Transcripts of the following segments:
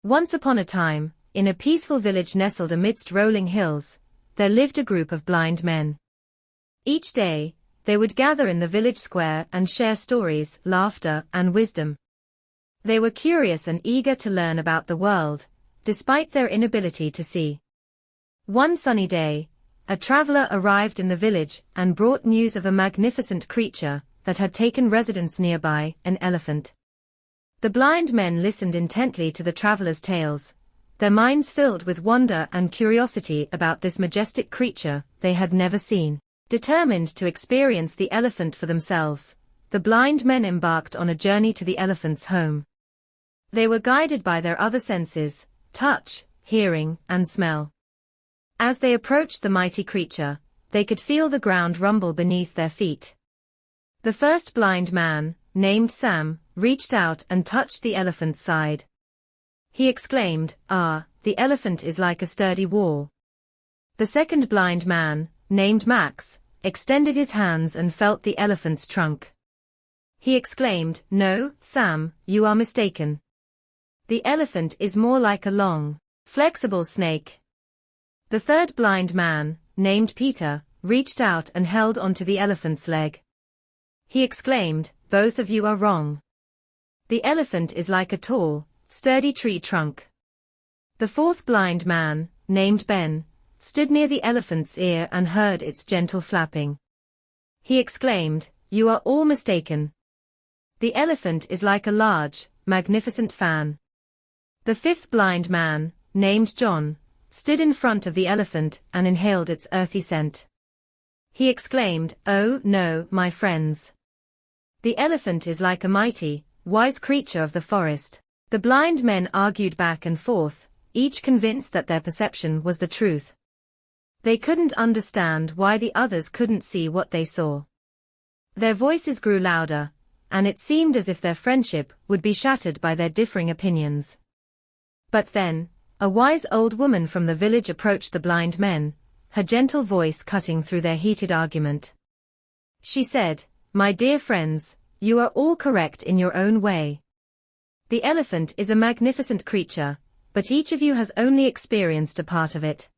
Once upon a time, in a peaceful village nestled amidst rolling hills, there lived a group of blind men. Each day, they would gather in the village square and share stories, laughter, and wisdom. They were curious and eager to learn about the world, despite their inability to see. One sunny day, a traveler arrived in the village and brought news of a magnificent creature that had taken residence nearby, an elephant. The blind men listened intently to the traveler's tales, their minds filled with wonder and curiosity about this majestic creature they had never seen. Determined to experience the elephant for themselves, the blind men embarked on a journey to the elephant's home. They were guided by their other senses, touch, hearing, and smell. As they approached the mighty creature, they could feel the ground rumble beneath their feet. The first blind man, named Sam, reached out and touched the elephant's side. He exclaimed, "Ah, the elephant is like a sturdy wall." The second blind man, named Max, extended his hands and felt the elephant's trunk. He exclaimed, "No, Sam, you are mistaken. The elephant is more like a long, flexible snake." The third blind man, named Peter, reached out and held onto the elephant's leg. He exclaimed, "Both of you are wrong. The elephant is like a tall, sturdy tree trunk." The fourth blind man, named Ben, stood near the elephant's ear and heard its gentle flapping. He exclaimed, "You are all mistaken. The elephant is like a large, magnificent fan." The fifth blind man, named John, stood in front of the elephant and inhaled its earthy scent. He exclaimed, "Oh, no, my friends. The elephant is like a mighty, wise creature of the forest." The blind men argued back and forth, each convinced that their perception was the truth. They couldn't understand why the others couldn't see what they saw. Their voices grew louder, and it seemed as if their friendship would be shattered by their differing opinions. But then, a wise old woman from the village approached the blind men, her gentle voice cutting through their heated argument. She said, "My dear friends, you are all correct in your own way. The elephant is a magnificent creature, but each of you has only experienced a part of it.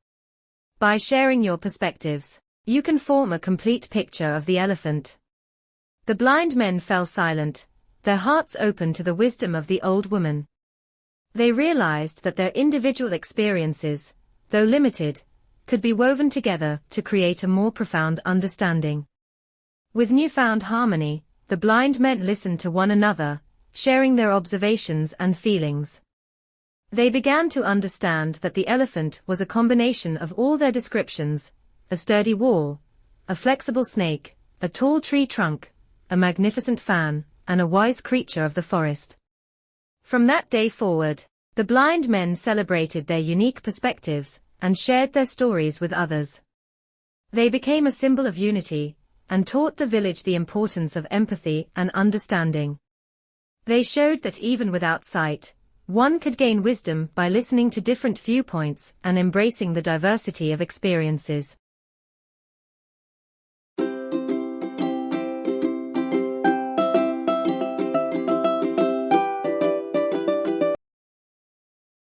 By sharing your perspectives, you can form a complete picture of the elephant." The blind men fell silent, their hearts open to the wisdom of the old woman. They realized that their individual experiences, though limited, could be woven together to create a more profound understanding. With newfound harmony, the blind men listened to one another, sharing their observations and feelings. They began to understand that the elephant was a combination of all their descriptions: a sturdy wall, a flexible snake, a tall tree trunk, a magnificent fan, and a wise creature of the forest. From that day forward, the blind men celebrated their unique perspectives and shared their stories with others. They became a symbol of unity and taught the village the importance of empathy and understanding. They showed that even without sight, one could gain wisdom by listening to different viewpoints and embracing the diversity of experiences.